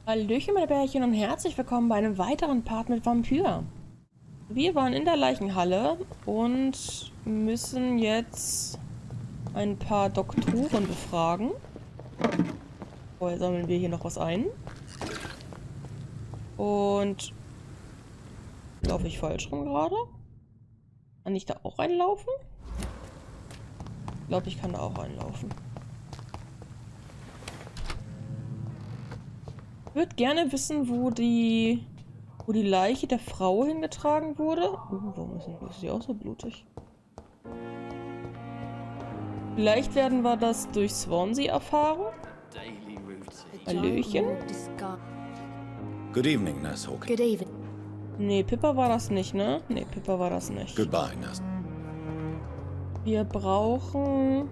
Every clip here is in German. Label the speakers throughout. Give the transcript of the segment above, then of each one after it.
Speaker 1: Hallöchen meine Bärchen und herzlich willkommen bei einem weiteren Part mit Vampyr. Wir waren in der Leichenhalle und müssen jetzt ein paar Doktoren befragen. Vorher sammeln wir hier noch was ein. Und laufe ich falsch rum gerade? Kann ich da auch reinlaufen? Ich glaube, ich kann da auch reinlaufen. Ich würde gerne wissen, wo die Leiche der Frau hingetragen wurde. Warum ist sie auch so blutig? Vielleicht werden wir das durch Swansea erfahren. Hallöchen.
Speaker 2: Good evening, Nurse Hawkins.
Speaker 3: Good evening.
Speaker 1: Nee, Pippa war das nicht, ne? Nee, Pippa war das nicht.
Speaker 2: Goodbye, Nurse.
Speaker 1: Wir brauchen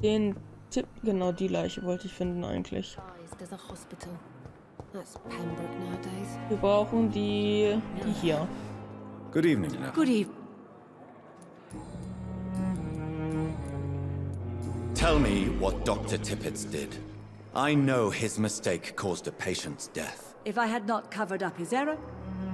Speaker 1: den Tipp. Genau, die Leiche wollte ich finden eigentlich.
Speaker 3: There's a hospital. That's Pembroke nowadays.
Speaker 1: Wir brauchen die hier.
Speaker 2: Good evening, Nurse.
Speaker 3: Good evening.
Speaker 2: Tell me what Dr. Tippett did. I know his mistake caused a patient's death.
Speaker 4: If I had not covered up his error,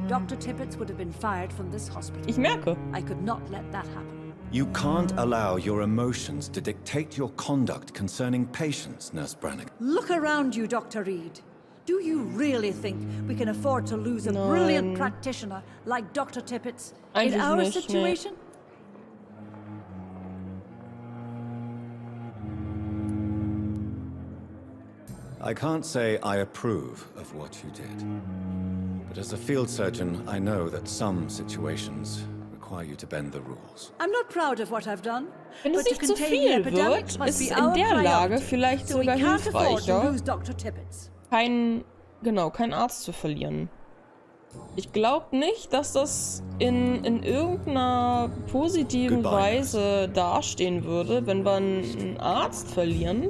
Speaker 4: Dr. Tippett would have been fired from this hospital.
Speaker 1: Ich merke.
Speaker 4: I could not let that happen.
Speaker 2: You can't allow your emotions to dictate your conduct concerning patients, Nurse Brannigan.
Speaker 4: Look around you, Dr. Reid. Do you really think we can afford to lose a brilliant practitioner like Dr. Tippett in
Speaker 1: Eigentlich
Speaker 4: our
Speaker 1: nicht, nee.
Speaker 4: situation?
Speaker 2: I can't say I approve of what you did. But as a field surgeon, I know that some situations require you to bend the rules.
Speaker 4: I'm not proud of what I've done,
Speaker 1: Wenn es
Speaker 4: but to
Speaker 1: nicht zu
Speaker 4: contain the
Speaker 1: viel
Speaker 4: epidemic
Speaker 1: wird,
Speaker 4: must
Speaker 1: ist
Speaker 4: be
Speaker 1: in
Speaker 4: our
Speaker 1: der Lage
Speaker 4: priority.
Speaker 1: vielleicht
Speaker 4: So we
Speaker 1: sogar
Speaker 4: can't afford to
Speaker 1: hilfreicher,
Speaker 4: lose Dr. Tippett.
Speaker 1: keinen Arzt zu verlieren. Ich glaube nicht, dass das in irgendeiner positiven Weise dastehen würde, wenn wir einen Arzt verlieren,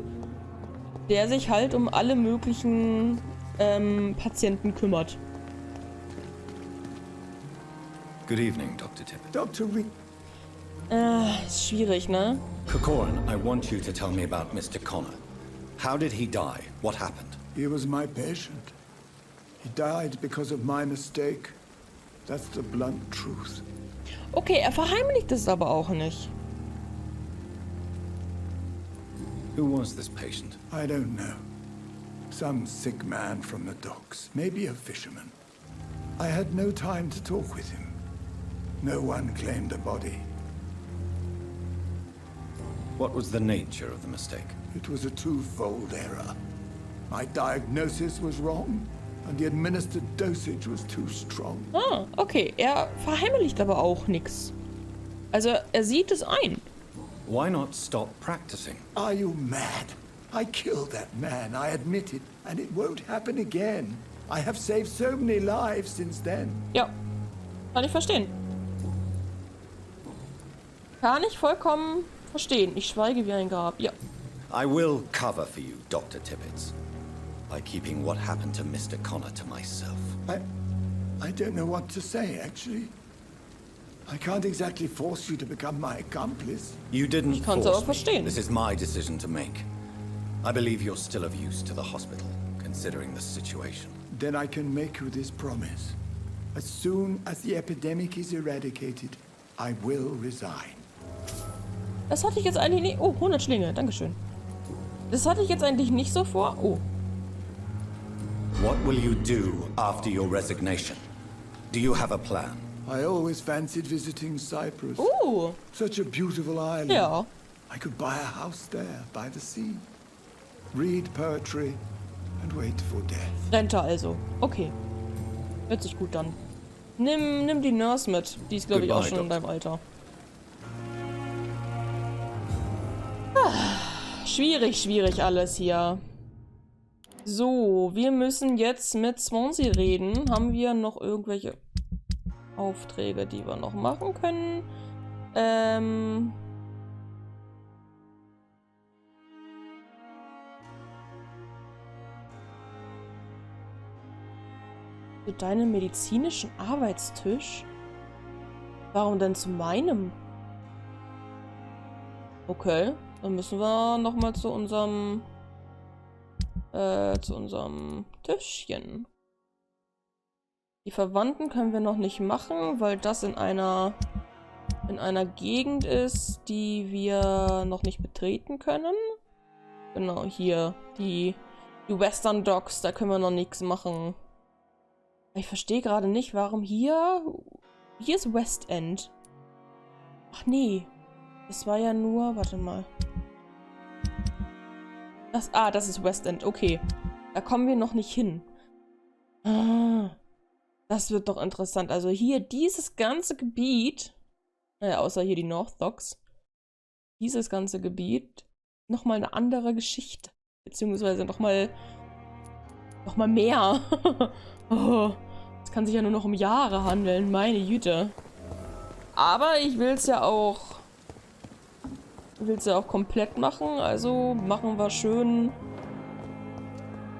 Speaker 1: der sich halt um alle möglichen Patienten kümmert.
Speaker 2: Good evening, Dr. Tippett.
Speaker 5: Dr. Reid.
Speaker 1: Ist schwierig, ne?
Speaker 2: Corcoran, I want you to tell me about Mr. Connor. How did he die? What happened?
Speaker 5: He was my patient. He died because of my mistake. That's the blunt truth.
Speaker 1: Okay, er verheimlicht es aber auch nicht.
Speaker 2: Who was this patient?
Speaker 5: I don't know. Some sick man from the docks. Maybe a fisherman. I had no time to talk with him. No one claimed a body.
Speaker 2: What was the nature of the mistake?
Speaker 5: It was a twofold error. My diagnosis was wrong, and the administered dosage was too strong.
Speaker 1: Ah, okay. Er verheimlicht aber auch nichts. Also, er sieht es ein.
Speaker 2: Why not stop practicing?
Speaker 5: Are you mad? I killed that man, I admit it, and it won't happen again. I have saved so many lives since then.
Speaker 1: Ja, kann ich verstehen. Kann ich vollkommen verstehen. Ich schweige wie ein Grab. Ja.
Speaker 2: I will cover for you, Dr. Tippett, by keeping what happened to Mr. Connor to myself.
Speaker 5: I don't know what to say, actually. I can't exactly force you to become my accomplice.
Speaker 2: You didn't
Speaker 1: Ich kann's aber
Speaker 2: force me.
Speaker 1: verstehen.
Speaker 2: This is my decision to make. I believe you're still of use to the hospital, considering the situation.
Speaker 5: Then I can make you this promise. As soon as the epidemic is eradicated, I will resign.
Speaker 1: Das hatte ich jetzt eigentlich nicht... Oh, 100 Schlinge. Dankeschön. Das hatte ich jetzt eigentlich nicht so vor. Oh.
Speaker 2: What will you do after your resignation? Do you have a plan?
Speaker 5: I always fancied visiting Cyprus. Such a beautiful island.
Speaker 1: Ja.
Speaker 5: I could buy a house there, by the sea. Read poetry and wait for death.
Speaker 1: Rente also. Okay. Hört sich gut an. Nimm die Nurse mit. Die ist, glaube ich, auch
Speaker 2: Goodbye,
Speaker 1: schon in
Speaker 2: Doktor.
Speaker 1: deinem Alter. Schwierig alles hier. So, wir müssen jetzt mit Swansea reden. Haben wir noch irgendwelche Aufträge, die wir noch machen können? Zu deinem medizinischen Arbeitstisch? Warum denn zu meinem? Okay, dann müssen wir nochmal zu unserem zu unserem Tischchen. Die Verwandten können wir noch nicht machen, weil das in einer Gegend ist, die wir noch nicht betreten können. Genau, hier. Die Western Docks, da können wir noch nichts machen. Ich verstehe gerade nicht, warum hier... Hier ist West End. Ach nee. Das war ja nur... Warte mal. Das ist West End. Okay. Da kommen wir noch nicht hin. Ah, das wird doch interessant. Also hier, dieses ganze Gebiet... Naja, außer hier die North Docks. Dieses ganze Gebiet... Nochmal eine andere Geschichte. Beziehungsweise nochmal mehr. Oh, es kann sich ja nur noch um Jahre handeln. Meine Güte. Aber ich will es ja auch... komplett machen. Also machen wir schön...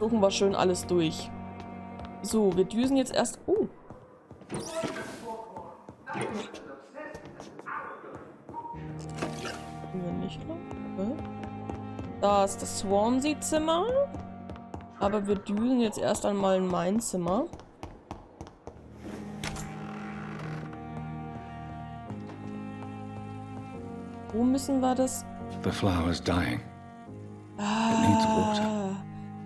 Speaker 1: Suchen wir schön alles durch. So, wir düsen jetzt erst... Oh. Wir nicht noch? Okay. Da ist das Swansea-Zimmer. Aber wir düsen jetzt erst einmal in mein Zimmer. Wo müssen wir das?
Speaker 2: The flower's dying. It needs water.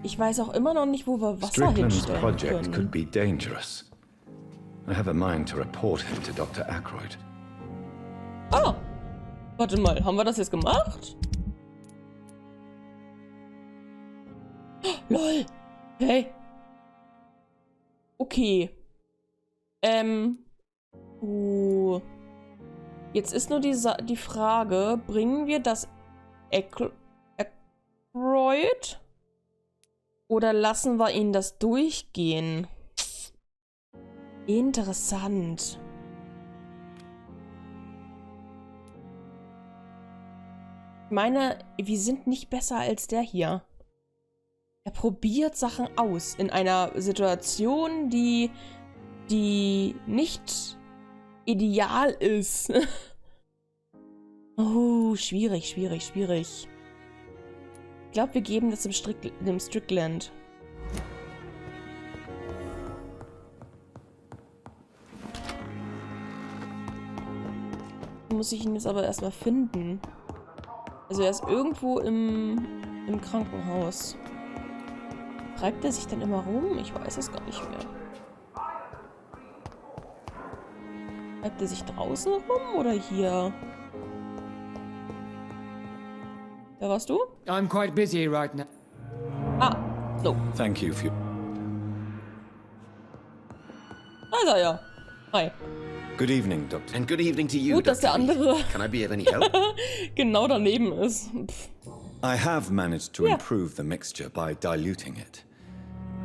Speaker 1: Ich weiß auch immer noch nicht, wo wir Wasser
Speaker 2: Strickland's
Speaker 1: hinstellen
Speaker 2: project
Speaker 1: können.
Speaker 2: could be dangerous. I have a mind to report him to Dr. Ackroyd.
Speaker 1: Ah! Warte mal, haben wir das jetzt gemacht? LOL! Hey! Okay. Jetzt ist nur die Frage, bringen wir das Ackroyd? Oder lassen wir ihn das durchgehen? Interessant. Ich meine, wir sind nicht besser als der hier. Er probiert Sachen aus in einer Situation, die nicht ideal ist. Oh, schwierig, schwierig, schwierig. Ich glaube, wir geben das dem Strickland. Muss ich ihn jetzt aber erstmal finden. Also er ist irgendwo im Krankenhaus. Treibt er sich denn immer rum? Ich weiß es gar nicht mehr. Treibt er sich draußen rum oder hier? Da warst du?
Speaker 6: I'm quite busy right now.
Speaker 1: Ah, no.
Speaker 2: Thank you for...
Speaker 1: Da ist er ja. Hi.
Speaker 2: Good evening, Doctor.
Speaker 7: And good evening to you,
Speaker 1: Gut, dass der
Speaker 7: Dr. Reid.
Speaker 1: andere
Speaker 7: Can I be of any help?
Speaker 1: genau daneben ist. Pff.
Speaker 2: I have managed to improve the mixture by diluting it.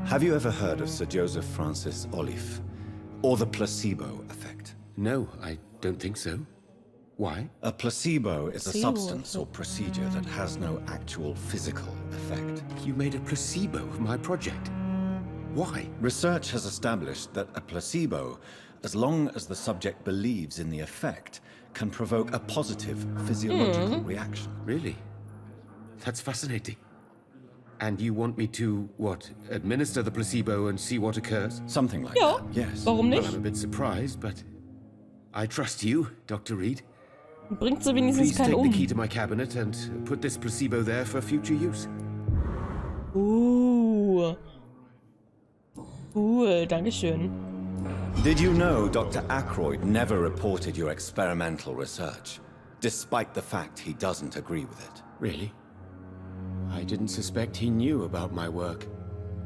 Speaker 2: Have you ever heard of Sir Joseph Francis Olive? Or the placebo effect?
Speaker 7: No, I don't think so. Why?
Speaker 2: A placebo is a
Speaker 1: Placebo
Speaker 2: substance or procedure that has no actual physical effect.
Speaker 7: You made a placebo of my project. Why?
Speaker 2: Research has established that a placebo, as long as the subject believes in the effect, can provoke a positive physiological reaction.
Speaker 7: Really? That's fascinating. And you want me to, what, administer the placebo and see what occurs?
Speaker 2: Something like
Speaker 1: Ja,
Speaker 2: that, yes.
Speaker 1: warum
Speaker 7: Well,
Speaker 1: nicht?
Speaker 7: I'm a bit surprised, but I trust you, Dr. Reid.
Speaker 1: Bringt so wenigstens
Speaker 7: Please
Speaker 1: keinen
Speaker 7: take the key
Speaker 1: um.
Speaker 7: to my cabinet and put this placebo there for future use.
Speaker 1: Cool, dankeschön.
Speaker 2: Did you know Dr. Ackroyd never reported your experimental research, despite the fact he doesn't agree with it?
Speaker 7: Really? I didn't suspect he knew about my work.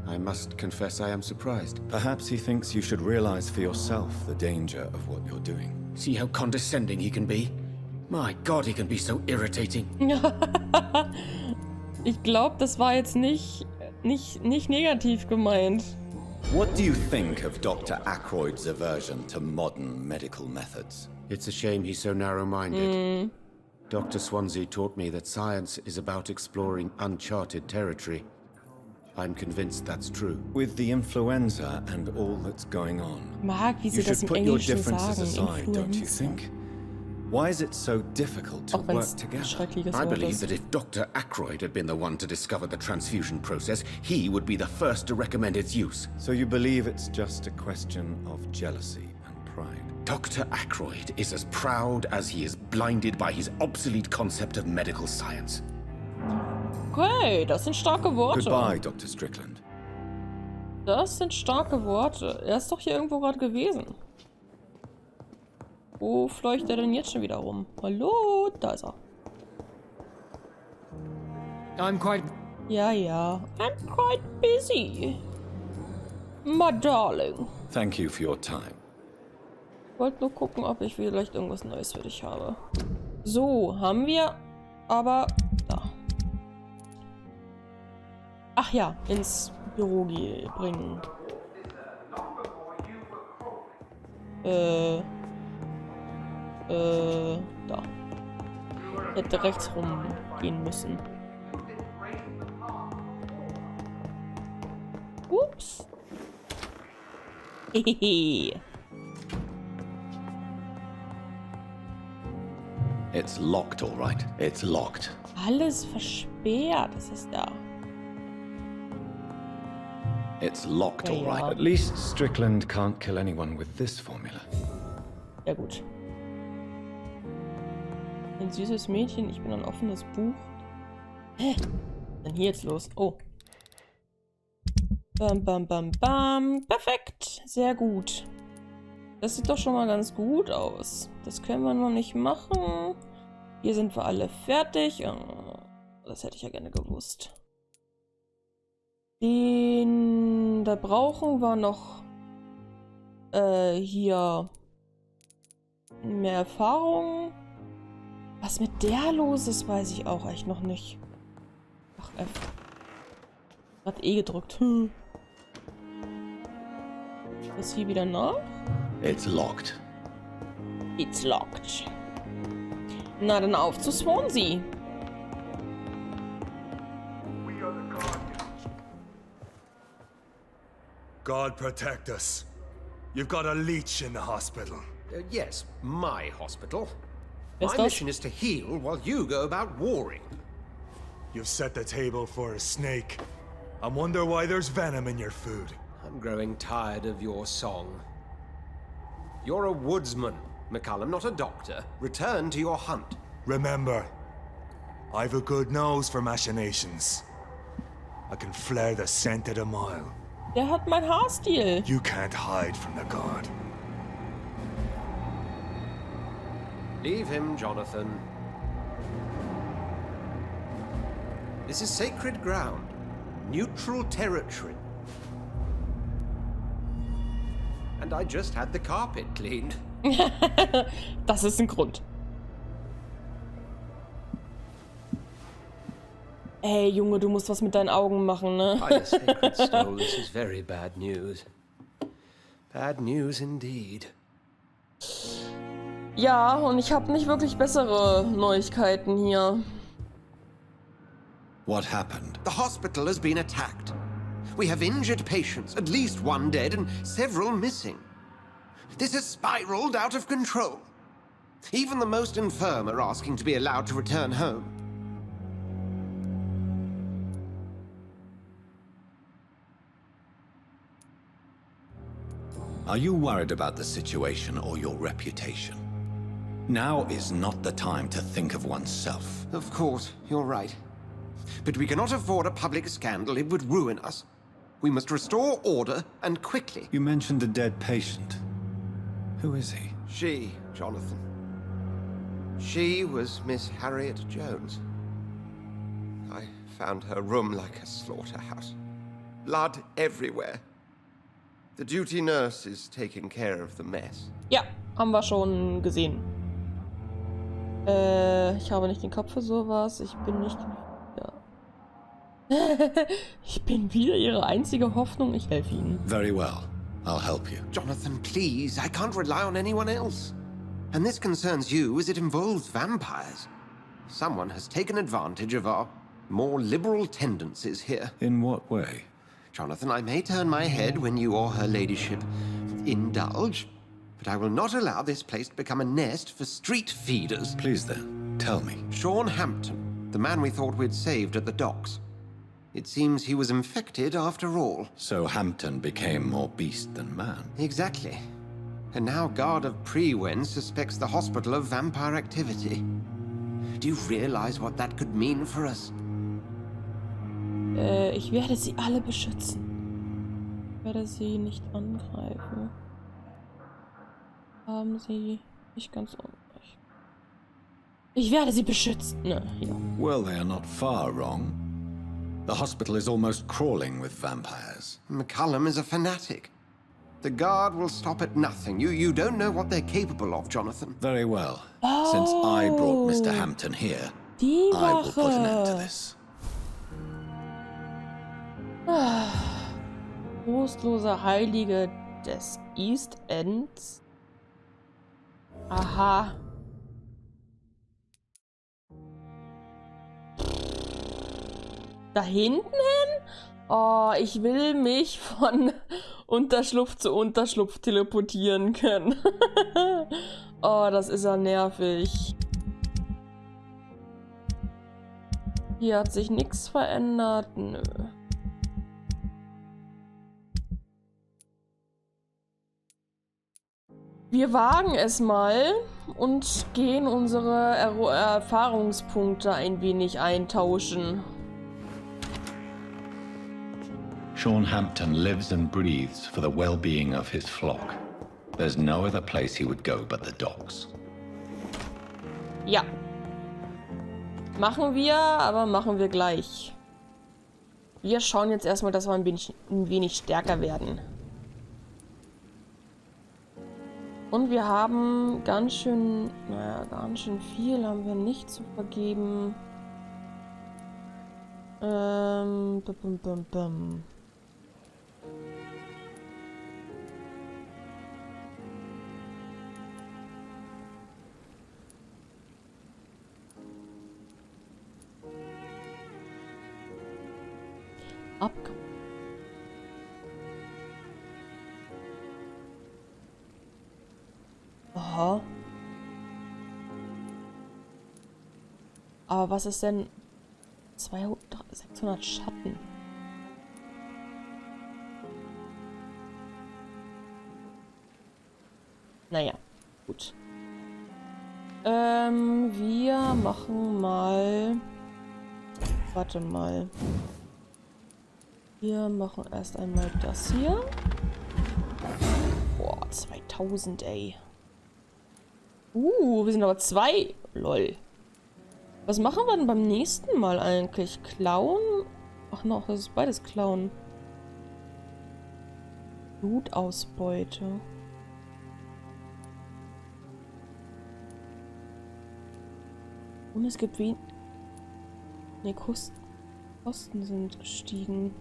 Speaker 7: I must confess I am surprised.
Speaker 2: Perhaps he thinks you should realize for yourself the danger of what you're doing.
Speaker 7: See how condescending he can be? My God, he can be so irritating.
Speaker 1: Ich glaube, das war jetzt nicht negativ gemeint.
Speaker 2: What do you think of Dr. Ackroyd's aversion to modern medical methods?
Speaker 7: It's a shame he's so narrow-minded. Dr. Swansea taught me that science is about exploring uncharted territory. I'm convinced that's true.
Speaker 2: With the influenza and all that's going on,
Speaker 1: Mag, wie
Speaker 2: you
Speaker 1: sie das
Speaker 2: should
Speaker 1: im
Speaker 2: put your
Speaker 1: Englischen
Speaker 2: differences
Speaker 1: sagen.
Speaker 2: aside, don't you
Speaker 1: Influenza.
Speaker 2: think? Why is it so difficult to
Speaker 1: Auch wenn
Speaker 2: work
Speaker 1: es ein
Speaker 2: together?
Speaker 1: schreckliches
Speaker 7: I
Speaker 1: Wort
Speaker 7: believe
Speaker 1: ist.
Speaker 7: that if Dr. Ackroyd had been the one to discover the transfusion process, he would be the first to recommend its use.
Speaker 2: So you believe it's just a question of jealousy and pride?
Speaker 7: Dr. Ackroyd is as proud as he is blinded by his obsolete concept of medical science.
Speaker 1: Okay, das sind starke Worte.
Speaker 2: Goodbye, Dr. Strickland.
Speaker 1: Das sind starke Worte. Er ist doch hier irgendwo gerade gewesen. Wo fleucht er denn jetzt schon wieder rum? Hallo? Da ist er.
Speaker 6: I'm quite...
Speaker 1: Ja, ja. I'm quite busy. My darling.
Speaker 2: Thank you for your time.
Speaker 1: Ich wollte nur gucken, ob ich vielleicht irgendwas Neues für dich habe. So, haben wir aber... Da. Ach ja, ins Büro bringen. Da. Hätte rechts rum gehen müssen. Ups. Hehehe.
Speaker 2: It's locked, all right. It's locked.
Speaker 1: Alles versperrt. Das ist da.
Speaker 2: It's locked,
Speaker 1: Ja,
Speaker 2: all right.
Speaker 1: ja.
Speaker 2: At least Strickland can't kill anyone with this formula.
Speaker 1: Ja gut. Ein süßes Mädchen, ich bin ein offenes Buch. Hä? Was ist denn hier jetzt los? Oh. Bam, bam, bam, bam. Perfekt. Sehr gut. Das sieht doch schon mal ganz gut aus. Das können wir noch nicht machen. Hier sind wir alle fertig. Oh, das hätte ich ja gerne gewusst. Da brauchen wir noch hier mehr Erfahrung. Was mit der los ist, weiß ich auch echt noch nicht. Ach, F. Hat E gedrückt. Ist hier wieder nach?
Speaker 2: It's locked.
Speaker 1: It's locked. Na dann auf zu Swansea.
Speaker 8: God protect us. You've got a leech in the hospital.
Speaker 9: Yes, my hospital.
Speaker 1: Wer ist
Speaker 9: My
Speaker 1: das?
Speaker 9: mission is to heal while you go about warring.
Speaker 8: You've set the table for a snake. I wonder why there's venom in your food.
Speaker 9: I'm growing tired of your song. You're a woodsman, McCallum, not a doctor. Return to your hunt.
Speaker 8: Remember, I've a good nose for machinations. I can flare the scent at a mile.
Speaker 1: Der hat mein Haarstil.
Speaker 8: You can't hide from the god.
Speaker 9: Leave him, Jonathan. This is sacred ground. Neutral territory. And I just had the carpet cleaned.
Speaker 1: Das ist ein Grund. Ey, Junge, du musst was mit deinen Augen machen, ne?
Speaker 9: By the sacred stone, this is very bad news. Bad news indeed.
Speaker 1: Ja, und ich habe nicht wirklich bessere Neuigkeiten hier.
Speaker 2: What happened?
Speaker 9: The hospital has been attacked. We have injured patients, at least one dead and several missing. This has spiraled out of control. Even the most infirm are asking to be allowed to return home.
Speaker 2: Are you worried about the situation or your reputation? Now is not the time to think of oneself.
Speaker 9: Of course, you're right. But we cannot afford a public scandal. It would ruin us. We must restore order, and quickly.
Speaker 2: You mentioned a dead patient. Who is he?
Speaker 9: She, Jonathan. She was Miss Harriet Jones. I found her room like a slaughterhouse. Blood everywhere. The duty nurse is taking care of the mess.
Speaker 1: Ja, haben wir schon gesehen. Ich habe nicht den Kopf für sowas. Ich bin nicht... Ja. Ich bin wieder ihre einzige Hoffnung. Ich helfe ihnen.
Speaker 2: Very well. I'll help you.
Speaker 9: Jonathan, please, I can't rely on anyone else. And this concerns you as it involves vampires. Someone has taken advantage of our more liberal tendencies here.
Speaker 2: In what way?
Speaker 9: Jonathan, I may turn my head when you or her ladyship indulge, But I will not allow this place to become a nest for street feeders.
Speaker 2: Please then, tell me.
Speaker 9: Sean Hampton, the man we thought we'd saved at the docks. It seems he was infected after all.
Speaker 2: So Hampton became more beast than man.
Speaker 9: Exactly. And now Guard of Prewen suspects the hospital of vampire activity. Do you realize what that could mean for us?
Speaker 1: Ich werde sie alle beschützen. Ich werde sie nicht angreifen. Haben sie nicht ganz unrecht. Ich werde sie beschützen. Ne, ja.
Speaker 2: Well, they are not far wrong. The hospital is almost crawling with vampires.
Speaker 9: McCullum is a fanatic. The Guard will stop at nothing. You don't know what they're capable of, Jonathan.
Speaker 2: Very well. Since I brought Mr. Hampton here,
Speaker 1: Die
Speaker 2: I will put an end to
Speaker 1: Wache.
Speaker 2: this.
Speaker 1: Trostlose Heilige des East Ends. Aha. Da hinten hin? Oh, ich will mich von Unterschlupf zu Unterschlupf teleportieren können. Oh, das ist ja nervig. Hier hat sich nichts verändert. Nö. Wir wagen es mal und gehen unsere Erfahrungspunkte ein wenig eintauschen.
Speaker 2: Sean Hampton lives and breathes for the well-being of his flock. There's no other place he would go but the docks.
Speaker 1: Ja. Machen wir, aber machen wir gleich. Wir schauen jetzt erstmal, dass wir ein wenig stärker werden. Und wir haben ganz schön, naja, ganz schön viel haben wir nicht zu vergeben. Bum, bum, bum, bum. Abge... Aha. Aber was ist denn 600 Schatten? Naja, gut. Wir machen mal... Warte mal. Wir machen erst einmal das hier. Boah, 2000, ey. Wir sind aber 2. Lol. Was machen wir denn beim nächsten Mal eigentlich? Klauen? Ach noch, das ist beides Klauen. Blutausbeute. Und es gibt wen... Ne, Kosten sind gestiegen.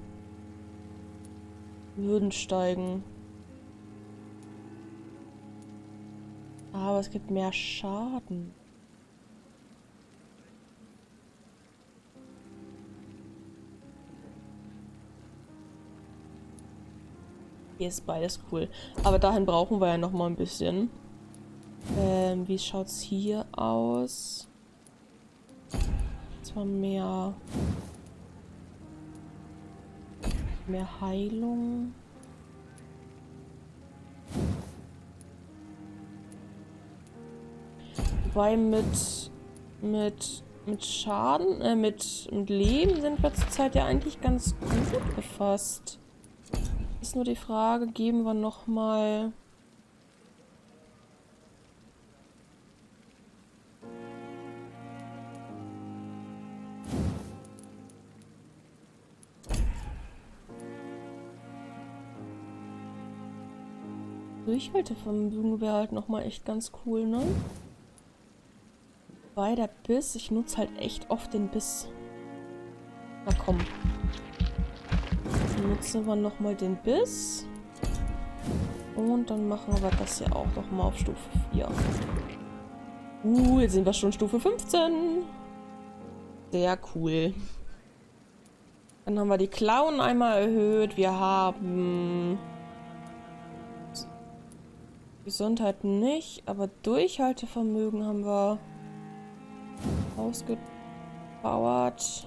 Speaker 1: Würden steigen. Aber es gibt mehr Schaden. Hier ist beides cool. Aber dahin brauchen wir ja noch mal ein bisschen. Wie schaut's hier aus? Zwar mehr Heilung. Wobei mit Schaden, mit Leben sind wir zurzeit ja eigentlich ganz gut gefasst. Ist nur die Frage, geben wir noch mal... Durchhaltevermögen wäre halt nochmal echt ganz cool, ne? Bei der Biss, ich nutze halt echt oft den Biss. Na komm. Dann nutzen wir nochmal den Biss. Und dann machen wir das hier auch nochmal auf Stufe 4. Jetzt sind wir schon Stufe 15. Sehr cool. Dann haben wir die Klauen einmal erhöht. Wir haben... Gesundheit nicht, aber Durchhaltevermögen haben wir ausgepowert.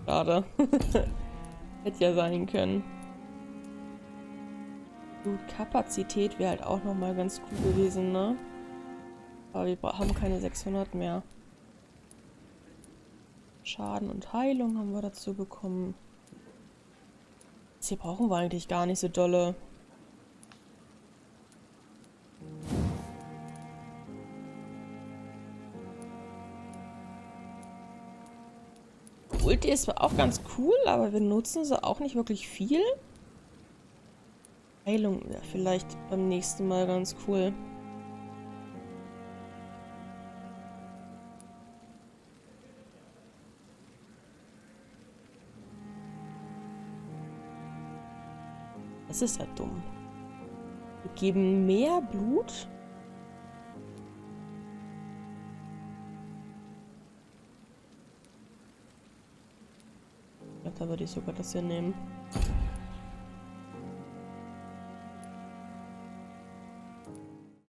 Speaker 1: Schade. Hätte ja sein können. Blutkapazität wäre halt auch nochmal ganz cool gewesen, ne? Aber wir haben keine 600 mehr. Schaden und Heilung haben wir dazu bekommen. Das hier brauchen wir eigentlich gar nicht so dolle. Ulti ist zwar auch ganz cool, aber wir nutzen sie auch nicht wirklich viel. Heilung wäre vielleicht beim nächsten Mal ganz cool. Das ist ja dumm. Wir geben mehr Blut. Da würde ich sogar das hier nehmen.